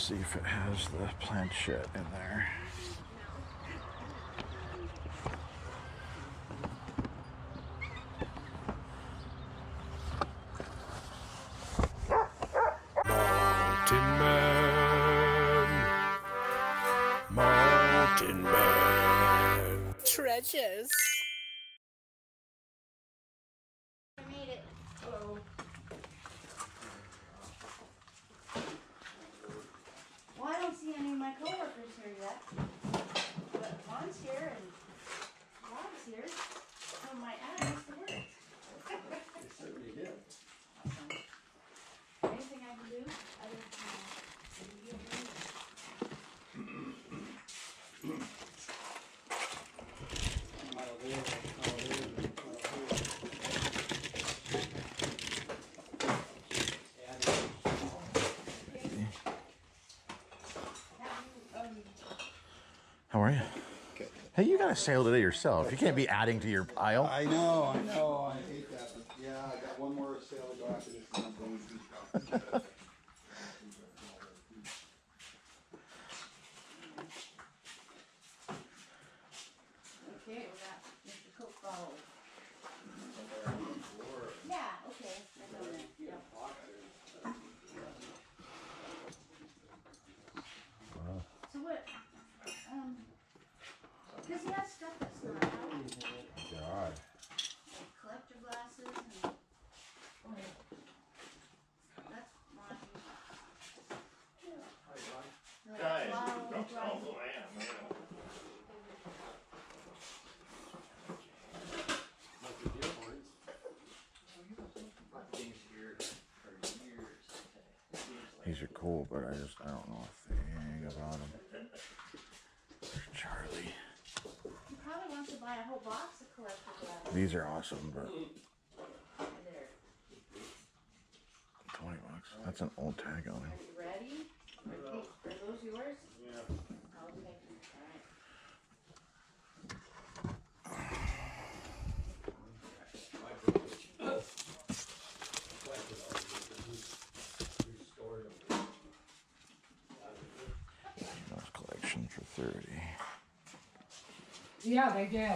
see if it has the planchette in there. Mountain Man. Treasures. I made it. Hello. Well, I don't see any of my coworkers here yet. But Juan's here and Rob's here. So my ad must have worked. They certainly did. Awesome. Anything I can do? Other How are you? Okay. Hey, you got a sale today yourself. You can't be adding to your pile. I know. I hate that. But yeah, I got one more sale to go after this month. Okay, we got Mr. Coke bottle. Yeah, okay. I know that. Yep. So what? Because he has stuff that's not out. God. Like collector glasses and that's mine. Guys, don't tell them who I am. These are cool, but I don't know a thing about them. There's Charlie. He probably wants to buy a whole box of collector glasses. These are awesome, but There. $20. That's an old tag on Are him. you ready? Are those yours? Yeah. Okay. All right. Those collections for 30. Yeah, they do.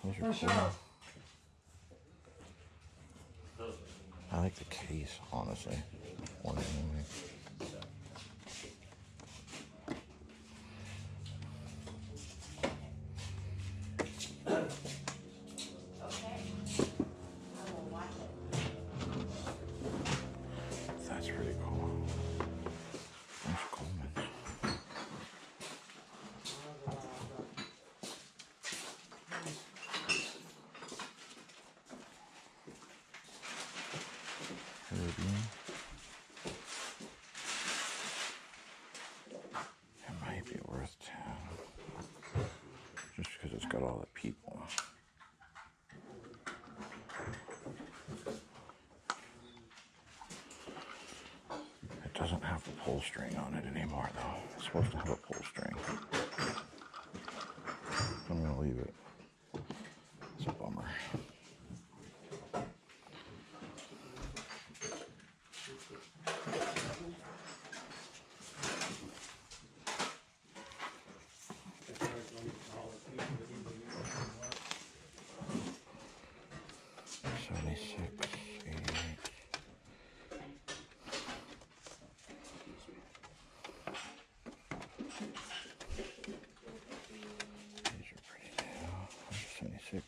Those For are sure. cool. I like the case, honestly. More than anything. Okay. I will watch it. That's pretty cool. There's Coleman. It might be worth 10. Just because it's got all the people. It doesn't have the pull string on it anymore, though. It's supposed to have a pull string. I'm going to leave it. It's a bummer. These are pretty now. 76.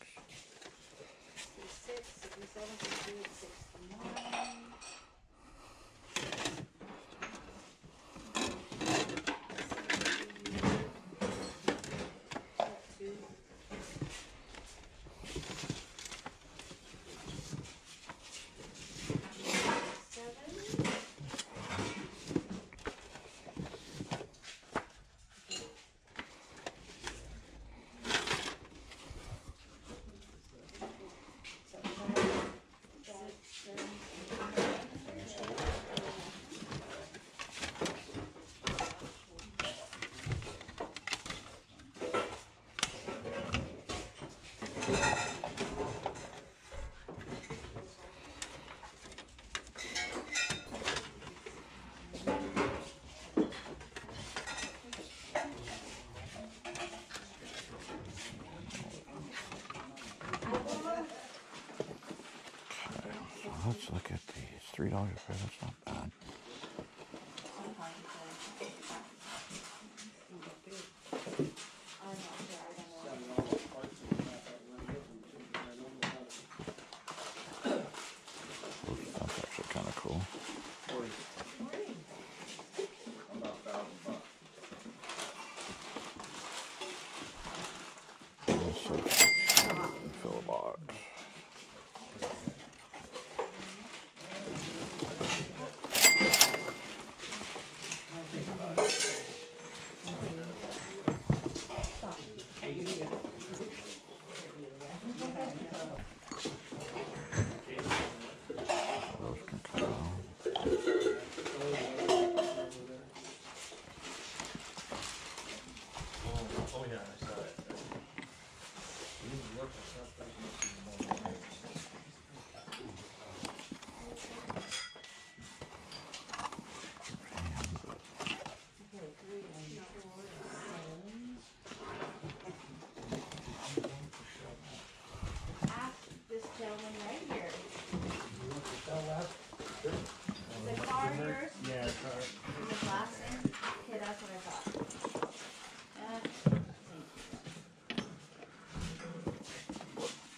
66, 67, 68, 69. let's look at these. $3 a pair, that's not bad. That's actually kind of cool. Fill a box. Those can come out. Oh yeah, I saw it. Ask this gentleman right here. The car yours? Yeah, car. Is the glass in? Okay, that's what I thought.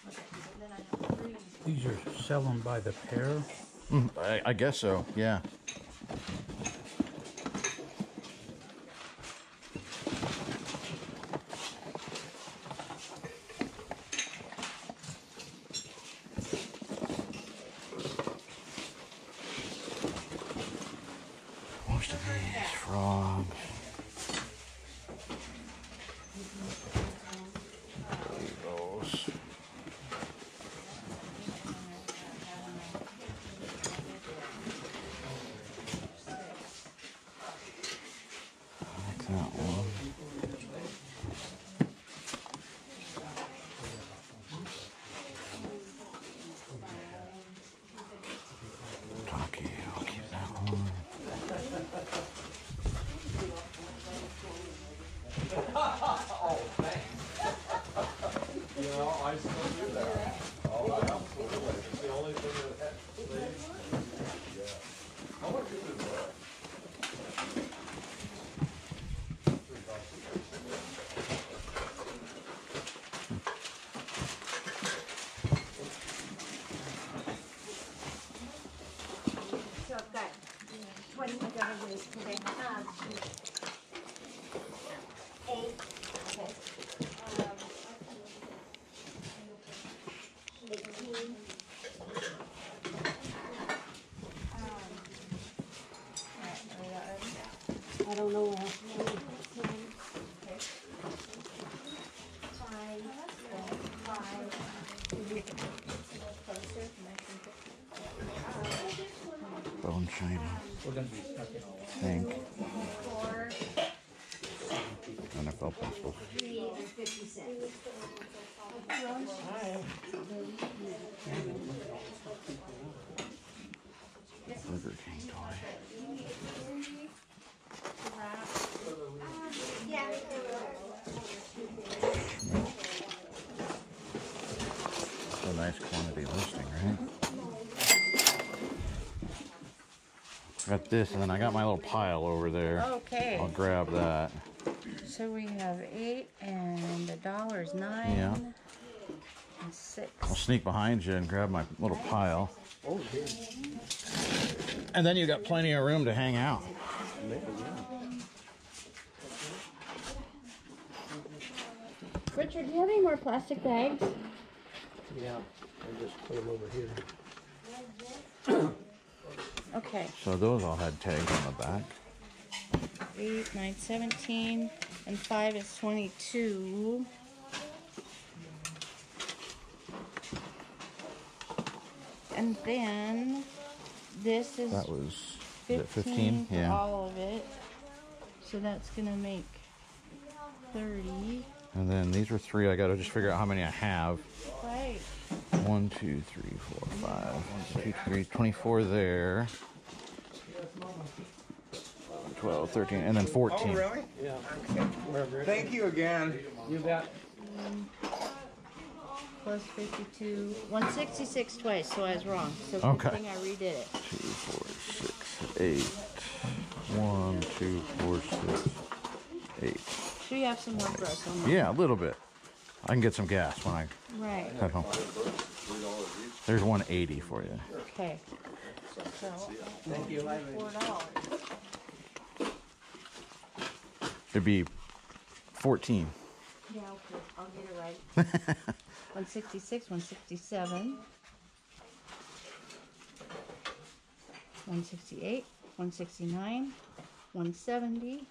Okay, so then I have three. These are selling by the pair. I guess so, yeah. Most of these frogs. Those. Like that one. Talkie, I'll keep that one. You know, I still do that. Oh, absolutely. It's the only thing that saves. Yeah. How much is it worth? So I've got $20 today. 8. Okay. 18. I don't know. Okay. 5. Closer. Bone shiny. We're gonna be stuck in all that. Pink. 4. NFL pencils. 3 are 50 cents. Burger King toy. Yeah. It's a nice quantity listing, right? Got this, and then I got my little pile over there. Okay. I'll grab that. So we have 8 and $1 9 Yeah. and 6. I'll sneak behind you and grab my little pile. And then you got plenty of room to hang out. Richard, do you have any more plastic bags? Yeah, I just put them over here. Okay. So those all had tags on the back. 8, 9, 17, and 5 is 22. And then this is That was, is it 15 15? for Yeah. all of it. So that's gonna make 30. And then these were 3. I got to just figure out how many I have. Right. 1, 2, 3, 4, 5. 1, 2, 3, 24 there. 12, 13, and then 14. Oh, really? Yeah. Wherever it is. Thank you again. You bet. plus 52. 166 twice, so I was wrong. So Okay. good thing I redid it. 2, 4, 6, 8. 1, 2, 4, 6, 8. Sure you have some more for us on that? Yeah, a little bit. I can get some gas when I Right. head home. There's 180 for you. Okay. So, Thank you. $4. It'd be 14. Yeah, okay. I'll get it right. 166, 167, 168, 169, 170,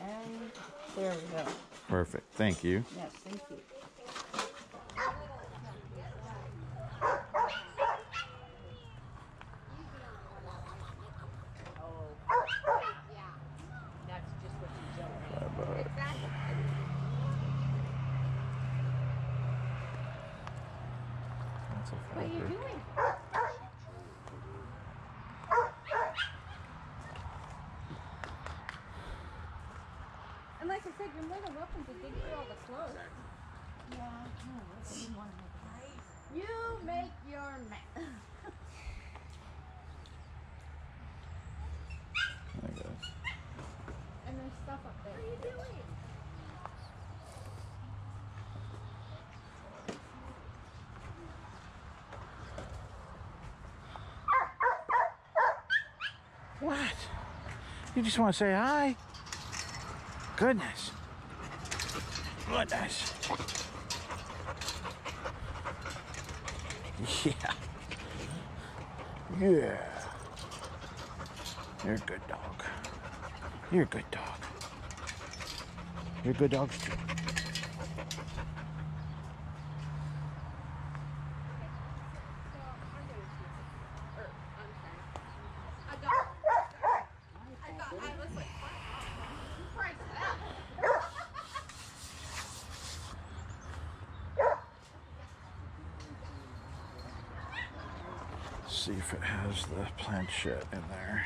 and there we go. Perfect. Thank you. Yes, thank you. What are you doing? And like I said, you're more than welcome to dig through all the clothes. Yeah, I didn't want to make it. You make your mess. And there's stuff up there. What are you doing? What? You just want to say hi? Goodness. Goodness. Yeah. Yeah. You're a good dog. You're a good dog. You're good dogs too. See if it has the planchette in there.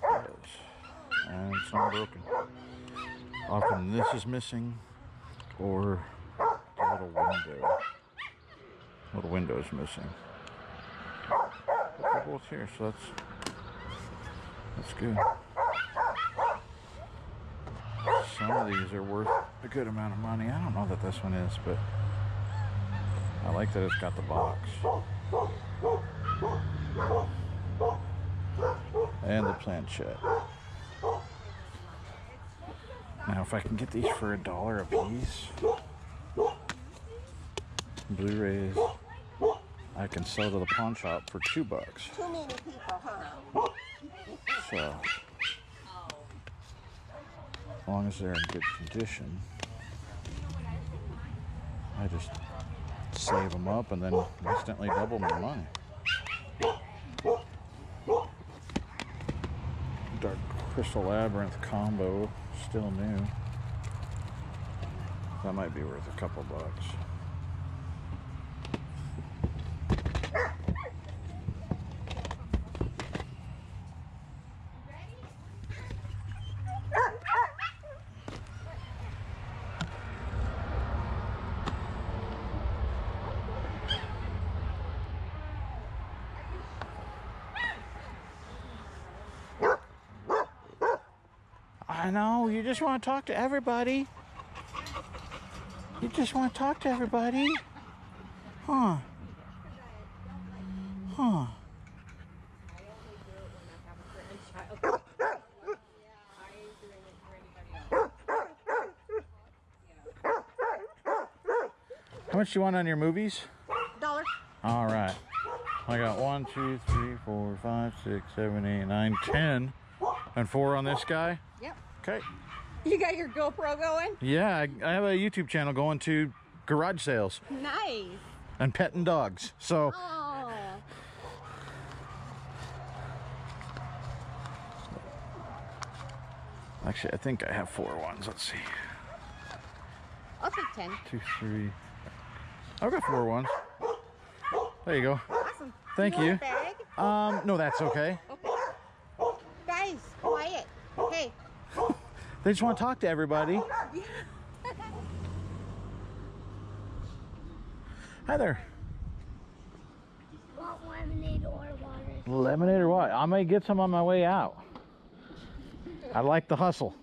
It is. And it's not broken. Often this is missing, or the little window. Little window is missing. But they're both here, so that's good. Some of these are worth a good amount of money. I don't know that this one is, but I like that it's got the box. And the planchette. Now if I can get these for $1 a piece, Blu-rays, I can sell to the pawn shop for $2. Too many people, huh? So, as long as they're in good condition, I just save them up and then instantly double my money. Dark Crystal Labyrinth combo, still new. That might be worth a couple bucks. I know, you just want to talk to everybody. You just want to talk to everybody. Huh. Huh. How much do you want on your movies? $1. All right. I got 1, 2, 3, 4, 5, 6, 7, 8, 9, 10. And 4 on this guy? Yep. Okay. You got your GoPro going? Yeah, I have a YouTube channel going to garage sales Nice. and petting dogs. So, Oh. actually, I think I have 4 ones. Let's see. I'll take 10. 2, 3. I've got 4 ones. There you go. Awesome. Thank want you. a bag? No, that's okay. Guys, quiet. Hey. They just want to talk to everybody. Hi there. Want lemonade or water? Lemonade or what? I may get some on my way out. I like the hustle.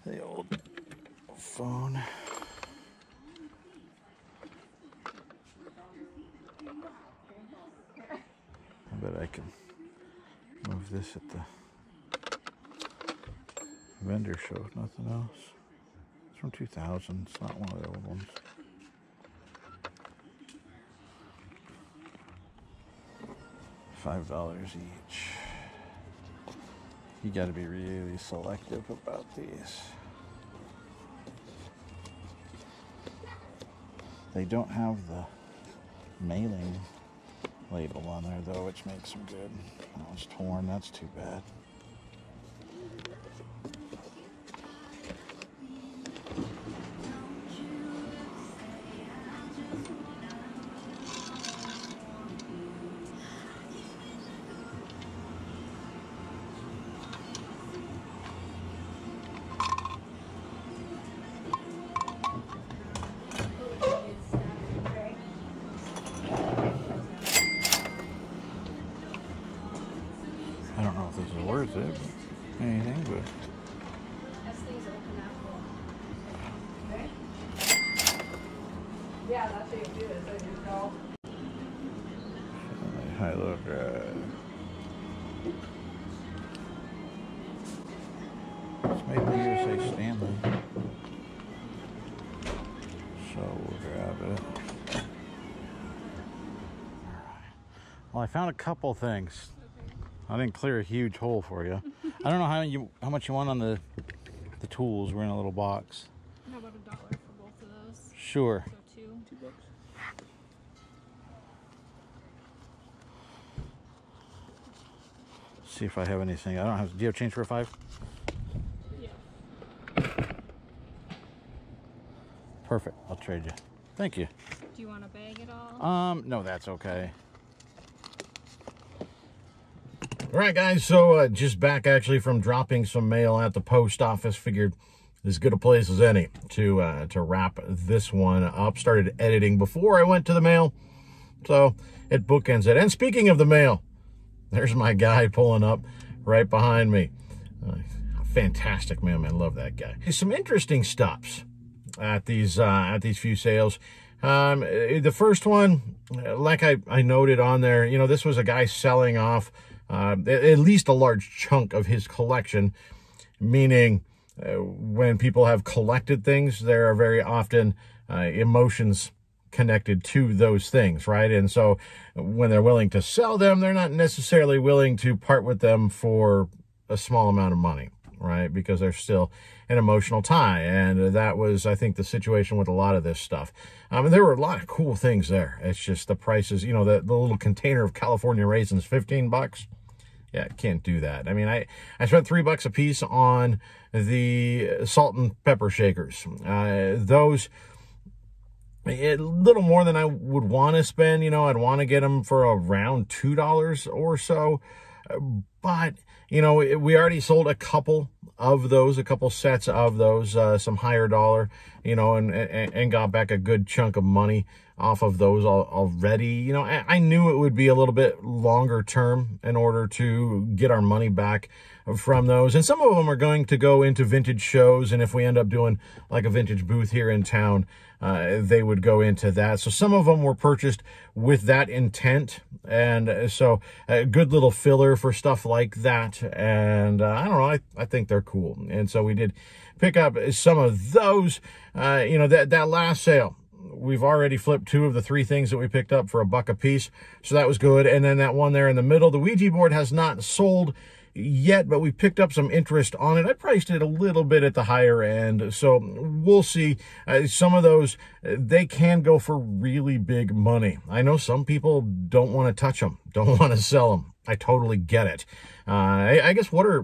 The old phone. I bet I can move this at the vendor show, if nothing else. It's from 2000. It's not one of the old ones. $5 each. You got to be really selective about these. They don't have the mailing label on there though, which makes them good. That one's torn. That's too bad. I don't know if this is worth it, but anything, but Yeah, that's what you do. Is I just go. high-low drive. It's made in the USA Stanley, so we'll grab it. Well, I found a couple things. I didn't clear a huge hole for you. I don't know how much you want on the tools. We're in a little box. How about $1 for both of those? Sure. So $2. See if I have anything. I don't have. Do you have change for a 5? Yeah. Perfect. I'll trade you. Thank you. Do you want to bag it all? No, that's okay. All right, guys, so just back actually from dropping some mail at the post office. Figured as good a place as any to wrap this one up. Started editing before I went to the mail, so it bookends it. And speaking of the mail, there's my guy pulling up right behind me. Fantastic mailman, love that guy. Some interesting stops at these few sales. The first one, like I noted on there, you know, this was a guy selling off at least a large chunk of his collection, meaning when people have collected things, there are very often emotions connected to those things, right? And so when they're willing to sell them, they're not necessarily willing to part with them for a small amount of money, right? Because there's still an emotional tie. And that was, I think, the situation with a lot of this stuff. There were a lot of cool things there. It's just the prices, you know, the little container of California raisins, $15. Yeah, can't do that. I mean, I spent $3 a piece on the salt and pepper shakers. Those, a little more than I would want to spend. You know, I'd want to get them for around $2 or so. But, you know, we already sold a couple of those, a couple sets of those, some higher dollar, you know, and got back a good chunk of money off of those already. You know, I knew it would be a little bit longer term in order to get our money back from those. And some of them are going to go into vintage shows. And if we end up doing like a vintage booth here in town, they would go into that. So some of them were purchased with that intent. And so a good little filler for stuff like that. And I don't know, I think they're cool. And so we did pick up some of those. You know, that last sale, we've already flipped 2 of the 3 things that we picked up for $1 a piece. So that was good. And then that one there in the middle, the Ouija board has not sold yet, but we picked up some interest on it. I priced it a little bit at the higher end, so we'll see. Some of those, they can go for really big money. I know some people don't want to touch them, don't want to sell them. I totally get it. I guess what are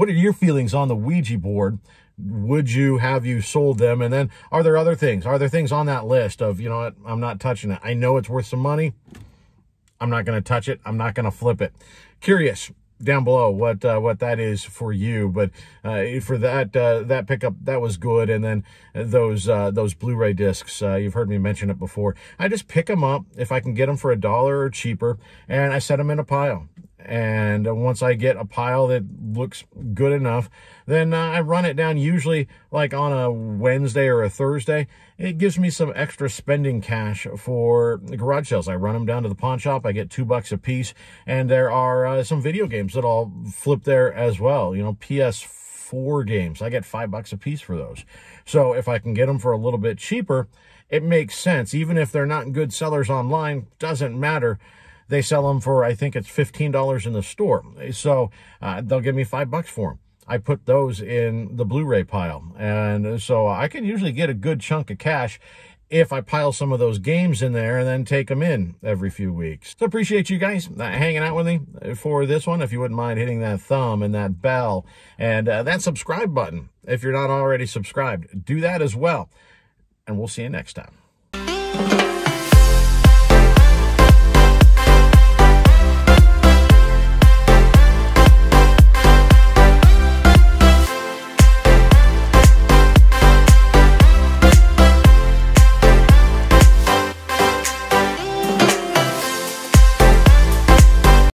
your feelings on the Ouija board? Would you have you sold them? And then are there other things? Are there things on that list of, you know what, I'm not touching it. I know it's worth some money. I'm not going to touch it. I'm not going to flip it. Curious down below what that is for you. But for that pickup, that was good. And then those Blu-ray discs, you've heard me mention it before. I just pick them up if I can get them for $1 or cheaper, and I set them in a pile. And once I get a pile that looks good enough, then I run it down, usually like on a Wednesday or a Thursday. It gives me some extra spending cash for the garage sales. I run them down to the pawn shop. I get $2 a piece. And there are some video games that I'll flip there as well. You know, PS4 games. I get $5 a piece for those. So if I can get them for a little bit cheaper, it makes sense. Even if they're not good sellers online, doesn't matter. They sell them for, I think it's $15 in the store. So they'll give me $5 for them. I put those in the Blu-ray pile. And so I can usually get a good chunk of cash if I pile some of those games in there and then take them in every few weeks. So appreciate you guys hanging out with me for this one. If you wouldn't mind hitting that thumb and that bell and that subscribe button. If you're not already subscribed, do that as well. And we'll see you next time.